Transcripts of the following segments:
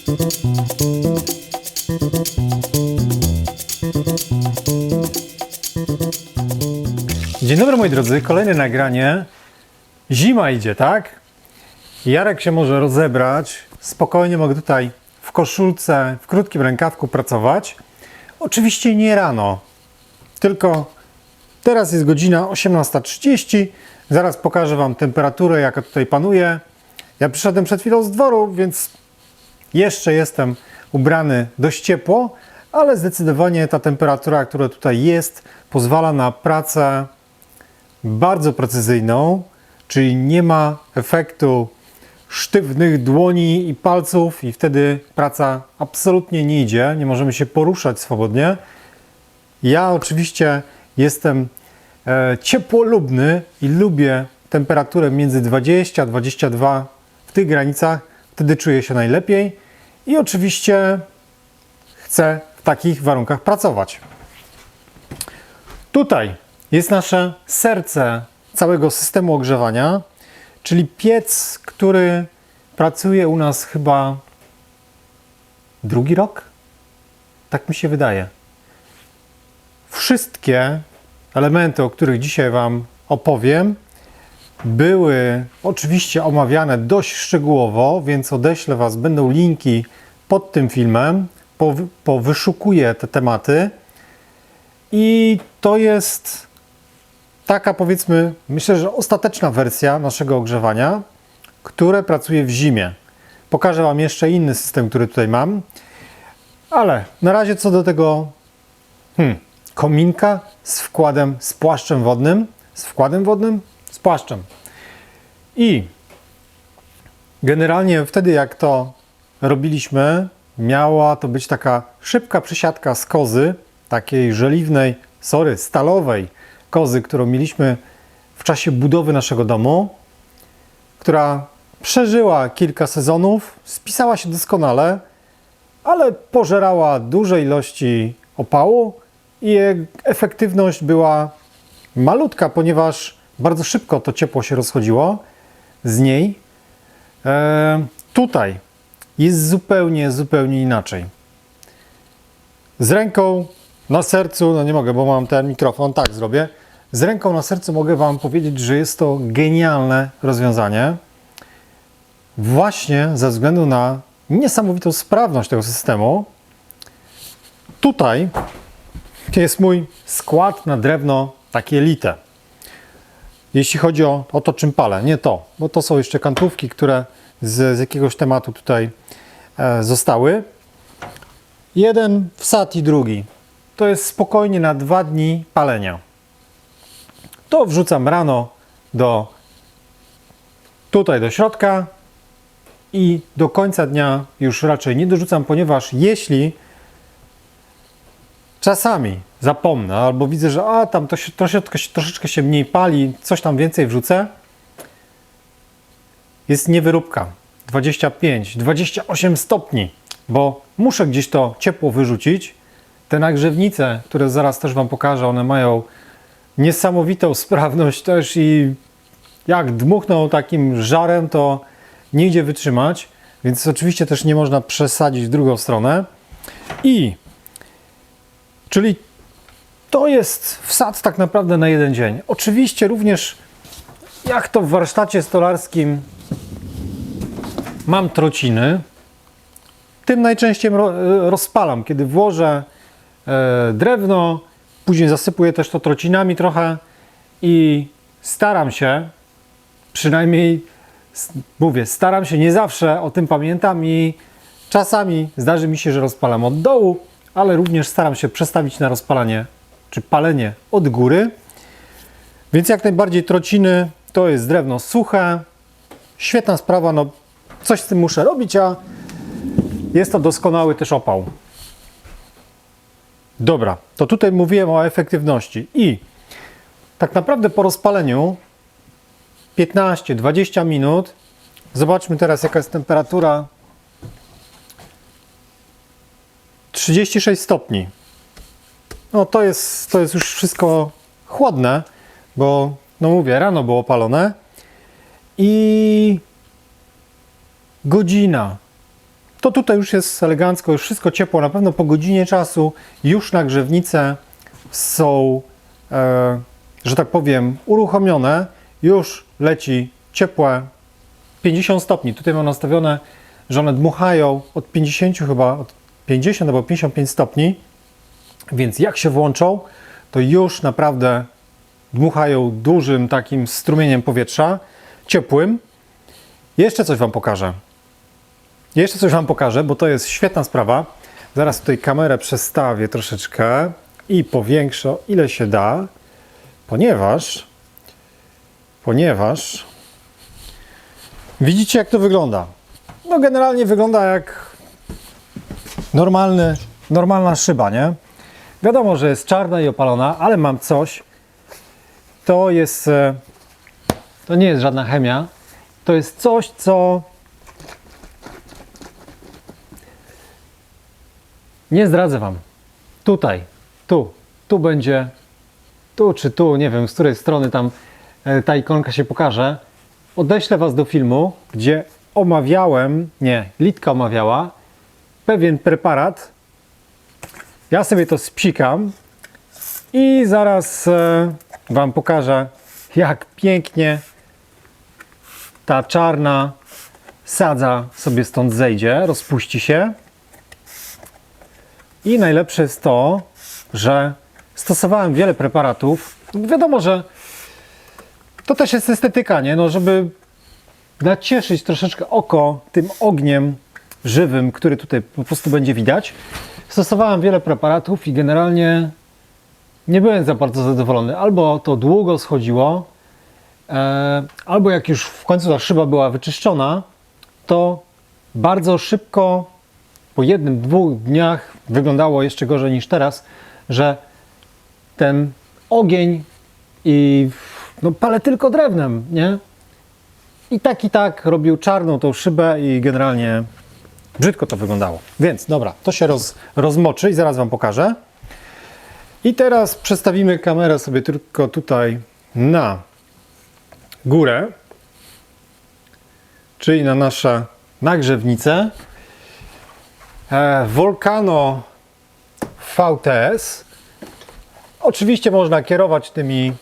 Dzień dobry moi drodzy, kolejne nagranie. Zima idzie, tak? Jarek się może rozebrać. Spokojnie mogę tutaj w koszulce, w krótkim rękawku pracować. Oczywiście nie rano, tylko teraz jest godzina 18:30. Zaraz pokażę Wam temperaturę, jaka tutaj panuje. Ja przyszedłem przed chwilą z dworu, więc jeszcze jestem ubrany dość ciepło, ale zdecydowanie ta temperatura, która tutaj jest, pozwala na pracę bardzo precyzyjną, czyli nie ma efektu sztywnych dłoni i palców i wtedy praca absolutnie nie idzie, nie możemy się poruszać swobodnie. Ja oczywiście jestem ciepłolubny i lubię temperaturę między 20 a 22 w tych granicach, wtedy czuję się najlepiej i oczywiście chcę w takich warunkach pracować. Tutaj jest nasze serce całego systemu ogrzewania, czyli piec, który pracuje u nas chyba drugi rok? Tak mi się wydaje. Wszystkie elementy, o których dzisiaj Wam opowiem, były oczywiście omawiane dość szczegółowo, więc odeślę Was, będą linki pod tym filmem, wyszukuję te tematy i to jest taka, powiedzmy, myślę, że ostateczna wersja naszego ogrzewania, które pracuje w zimie. Pokażę Wam jeszcze inny system, który tutaj mam, ale na razie co do tego kominka z wkładem, z płaszczem wodnym, z płaszczem. I generalnie wtedy, jak to robiliśmy, miała to być taka szybka przysiadka z kozy, takiej żeliwnej, stalowej kozy, którą mieliśmy w czasie budowy naszego domu, która przeżyła kilka sezonów, spisała się doskonale, ale pożerała duże ilości opału i jej efektywność była malutka, ponieważ bardzo szybko to ciepło się rozchodziło z niej. Tutaj jest zupełnie inaczej. Z ręką na sercu, no nie mogę, bo mam ten mikrofon, tak zrobię. Z ręką na sercu mogę Wam powiedzieć, że jest to genialne rozwiązanie. Właśnie ze względu na niesamowitą sprawność tego systemu. Tutaj jest mój skład na drewno takie lite. Jeśli chodzi o to, czym palę, nie to, bo to są jeszcze kantówki, które z jakiegoś tematu tutaj zostały. Jeden wsad i drugi. To jest spokojnie na 2 dni palenia. To wrzucam rano tutaj do środka i do końca dnia już raczej nie dorzucam, ponieważ jeśli czasami zapomnę albo widzę, że tam to się, troszeczkę się mniej pali, coś tam więcej wrzucę, jest niewyróbka 25-28 stopni, bo muszę gdzieś to ciepło wyrzucić. Te nagrzewnice, które zaraz też Wam pokażę, one mają niesamowitą sprawność też i jak dmuchną takim żarem, to nie idzie wytrzymać, więc oczywiście też nie można przesadzić w drugą stronę. Czyli to jest wsad tak naprawdę na jeden dzień. Oczywiście również jak to w warsztacie stolarskim mam trociny, tym najczęściej rozpalam, kiedy włożę drewno, później zasypuję też to trocinami trochę i staram się, przynajmniej mówię, staram się, nie zawsze o tym pamiętam i czasami zdarzy mi się, że rozpalam od dołu, ale również staram się przestawić na rozpalanie czy palenie od góry. Więc jak najbardziej trociny to jest drewno suche, świetna sprawa, no coś z tym muszę robić, a jest to doskonały też opał. Dobra, to tutaj mówiłem o efektywności i tak naprawdę po rozpaleniu 15-20 minut, zobaczmy teraz jaka jest temperatura, 36 stopni. No to jest już wszystko chłodne, bo no mówię, rano było palone i godzina to tutaj już jest elegancko, już wszystko ciepło. Na pewno po godzinie czasu już nagrzewnice są, że tak powiem, uruchomione. Już leci ciepłe 50 stopni. Tutaj mam nastawione, że one dmuchają od 50 chyba, od 50 albo 55 stopni. Więc jak się włączą, to już naprawdę dmuchają dużym takim strumieniem powietrza, ciepłym. Jeszcze coś Wam pokażę. Jeszcze coś Wam pokażę, bo to jest świetna sprawa. Zaraz tutaj kamerę przestawię troszeczkę i powiększę, o ile się da, ponieważ widzicie, jak to wygląda. No generalnie wygląda jak normalna szyba, nie? Wiadomo, że jest czarna i opalona, ale mam coś. To nie jest żadna chemia. To jest coś, co nie zdradzę Wam. Tutaj, tu będzie, tu czy tu, nie wiem, z której strony tam ta ikonka się pokaże. Odeślę Was do filmu, gdzie Litka omawiała pewien preparat. Ja sobie to spsikam i zaraz Wam pokażę, jak pięknie ta czarna sadza sobie stąd zejdzie, rozpuści się. I najlepsze jest to, że stosowałem wiele preparatów. Wiadomo, że to też jest estetyka, nie? No, żeby nacieszyć troszeczkę oko tym ogniem żywym, który tutaj po prostu będzie widać. Stosowałem wiele preparatów i generalnie nie byłem za bardzo zadowolony. Albo to długo schodziło, albo jak już w końcu ta szyba była wyczyszczona, to bardzo szybko, po 1-2 dniach, wyglądało jeszcze gorzej niż teraz, że ten ogień i palę tylko drewnem, nie? I tak robił czarną tą szybę i generalnie brzydko to wyglądało. Więc dobra, to się rozmoczy i zaraz Wam pokażę. I teraz przestawimy kamerę sobie tylko tutaj na górę, czyli na nasze nagrzewnice. Volcano VTS. Oczywiście można kierować tymi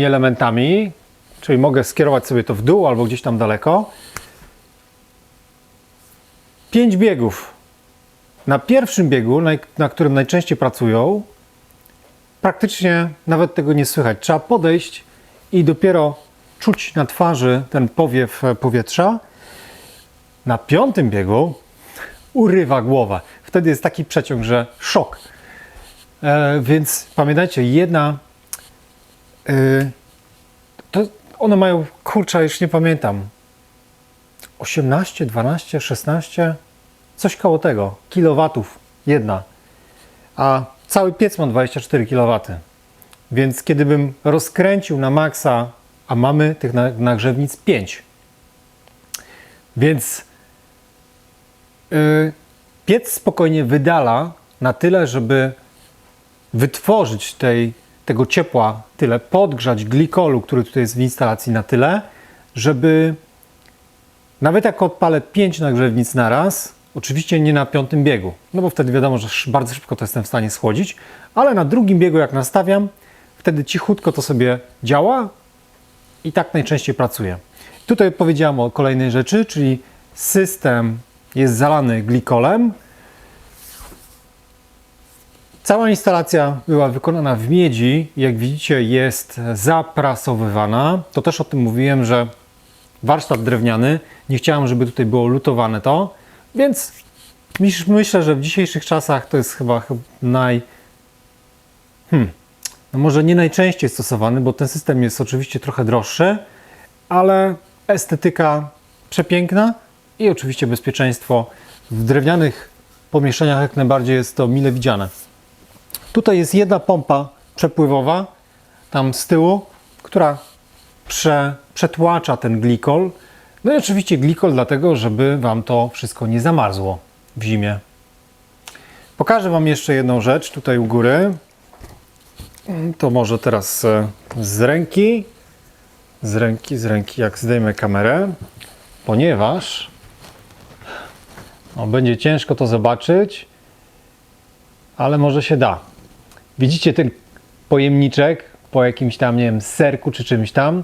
elementami, czyli mogę skierować sobie to w dół albo gdzieś tam daleko. 5 biegów. Na pierwszym biegu, na którym najczęściej pracują, praktycznie nawet tego nie słychać. Trzeba podejść i dopiero czuć na twarzy ten powiew powietrza. Na 5. biegu urywa głowę. Wtedy jest taki przeciąg, że szok. Więc pamiętajcie, to one mają, kurczę, już nie pamiętam, 18, 12, 16, coś koło tego, kilowatów jedna. A cały piec ma 24 kW. Więc kiedy bym rozkręcił na maksa, a mamy tych nagrzewnic 5. Więc piec spokojnie wydala na tyle, żeby wytworzyć tego ciepła tyle, podgrzać glikolu, który tutaj jest w instalacji na tyle, żeby nawet jak odpalę 5 nagrzewnic na raz, oczywiście nie na 5. biegu, no bo wtedy wiadomo, że bardzo szybko to jestem w stanie schłodzić, ale na 2. biegu jak nastawiam, wtedy cichutko to sobie działa i tak najczęściej pracuje. Tutaj powiedziałem o kolejnej rzeczy, czyli system jest zalany glikolem. Cała instalacja była wykonana w miedzi, jak widzicie jest zaprasowywana. To też o tym mówiłem, że warsztat drewniany, nie chciałem, żeby tutaj było lutowane to, więc myślę, że w dzisiejszych czasach to jest chyba no może nie najczęściej stosowany, bo ten system jest oczywiście trochę droższy, ale estetyka przepiękna i oczywiście bezpieczeństwo w drewnianych pomieszczeniach jak najbardziej jest to mile widziane. Tutaj jest jedna pompa przepływowa, tam z tyłu, która przetłacza ten glikol. No i oczywiście glikol dlatego, żeby Wam to wszystko nie zamarzło w zimie. Pokażę Wam jeszcze jedną rzecz tutaj u góry. To może teraz z ręki, jak zdejmę kamerę. ponieważ będzie ciężko to zobaczyć, ale może się da. Widzicie ten pojemniczek po jakimś tam, nie wiem, serku czy czymś tam?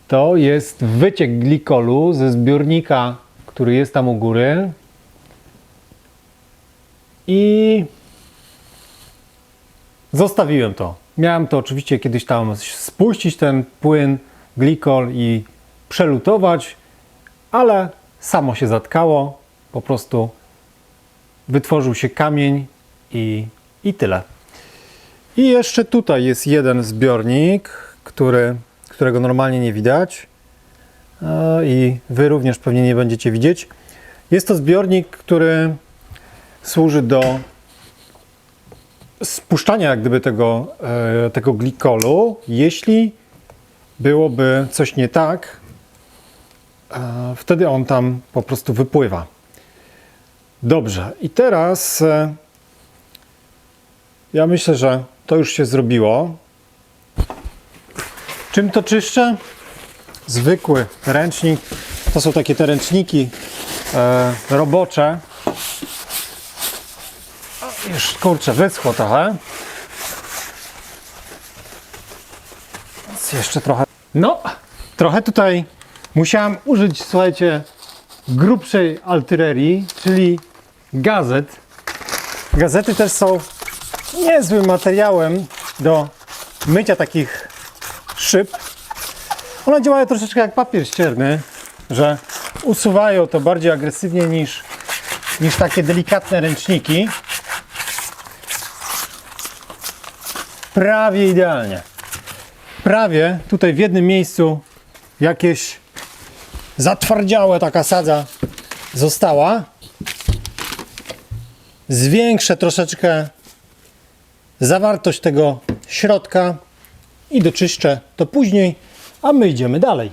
To jest wyciek glikolu ze zbiornika, który jest tam u góry. I zostawiłem to. Miałem to oczywiście kiedyś tam spuścić, ten płyn, glikol i przelutować, ale samo się zatkało. Po prostu wytworzył się kamień i tyle. I jeszcze tutaj jest jeden zbiornik, którego normalnie nie widać. I Wy również pewnie nie będziecie widzieć. Jest to zbiornik, który służy do spuszczania jak gdyby tego glikolu, jeśli byłoby coś nie tak, wtedy on tam po prostu wypływa. Dobrze, i teraz ja myślę, że to już się zrobiło. Czym to czyszczę? Zwykły ręcznik. To są takie te ręczniki robocze. Już kurczę, wyschło trochę. Więc jeszcze trochę. No, trochę tutaj musiałem użyć, słuchajcie, grubszej artylerii, czyli gazet. Gazety też są niezłym materiałem do mycia takich szyb. One działają troszeczkę jak papier ścierny, że usuwają to bardziej agresywnie niż takie delikatne ręczniki. Prawie idealnie. Prawie tutaj w jednym miejscu jakieś zatwardziałe taka sadza została. Zwiększę troszeczkę zawartość tego środka i doczyszczę to później, a my idziemy dalej.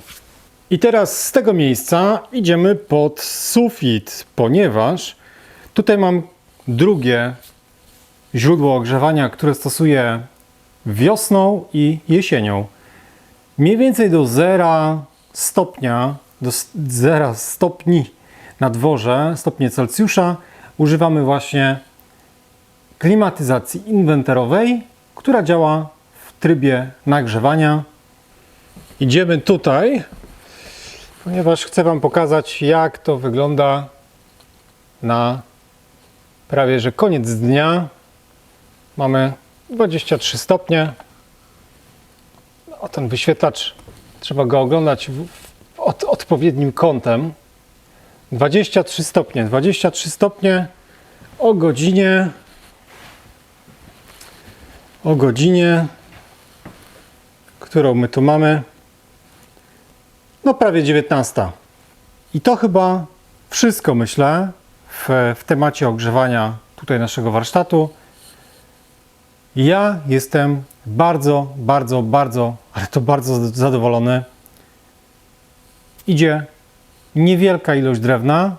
I teraz z tego miejsca idziemy pod sufit, ponieważ tutaj mam drugie źródło ogrzewania, które stosuję wiosną i jesienią. Mniej więcej do 0 stopnia, do 0 stopni na dworze, stopnie Celsjusza, używamy właśnie klimatyzacji inwenterowej, która działa w trybie nagrzewania. Idziemy tutaj, ponieważ chcę Wam pokazać, jak to wygląda na prawie że koniec dnia. Mamy 23 stopnie. O, ten wyświetlacz trzeba go oglądać odpowiednim kątem. 23 stopnie. 23 stopnie o godzinie, którą my tu mamy. No prawie 19. I to chyba wszystko, myślę, w temacie ogrzewania tutaj naszego warsztatu. Ja jestem bardzo, ale to bardzo zadowolony. Idzie niewielka ilość drewna,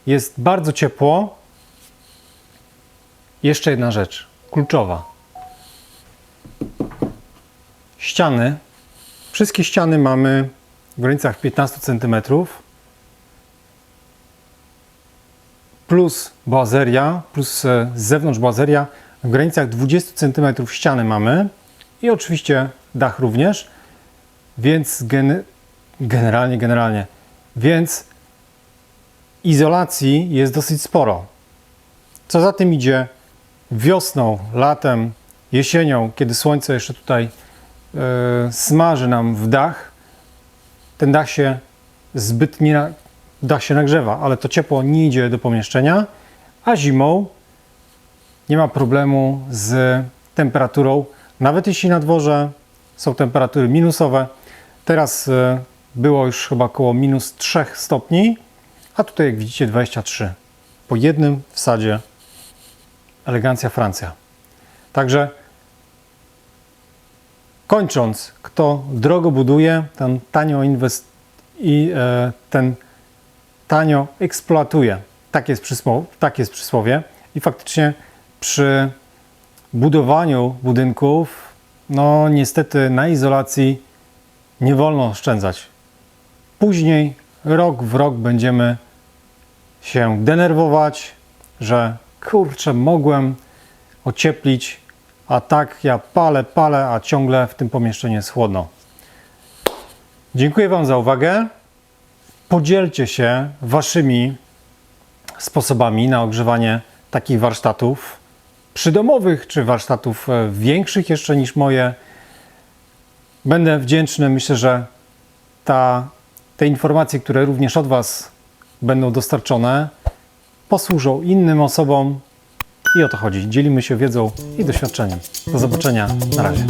jest bardzo ciepło. Jeszcze jedna rzecz, kluczowa. Ściany. Wszystkie ściany mamy w granicach 15 cm. Plus boazeria, plus z zewnątrz boazeria. W granicach 20 cm ściany mamy i oczywiście dach również, więc generalnie, więc izolacji jest dosyć sporo. Co za tym idzie, wiosną, latem, jesienią, kiedy słońce jeszcze tutaj smaży nam w dach, ten dach się dach się nagrzewa, ale to ciepło nie idzie do pomieszczenia, a zimą nie ma problemu z temperaturą, nawet jeśli na dworze są temperatury minusowe. Teraz było już chyba około minus 3 stopni, a tutaj jak widzicie 23. Po jednym wsadzie elegancja Francja. Także kończąc, kto drogo buduje, ten tanio eksploatuje. Tak jest przysłowie. I faktycznie przy budowaniu budynków, no niestety na izolacji nie wolno oszczędzać. Później rok w rok będziemy się denerwować, że kurczę, mogłem ocieplić, a tak ja palę, a ciągle w tym pomieszczeniu jest chłodno. Dziękuję Wam za uwagę. Podzielcie się Waszymi sposobami na ogrzewanie takich warsztatów przydomowych, czy warsztatów większych jeszcze niż moje. Będę wdzięczny. Myślę, że te informacje, które również od Was będą dostarczone, posłużą innym osobom i o to chodzi. Dzielimy się wiedzą i doświadczeniem. Do zobaczenia. Na razie.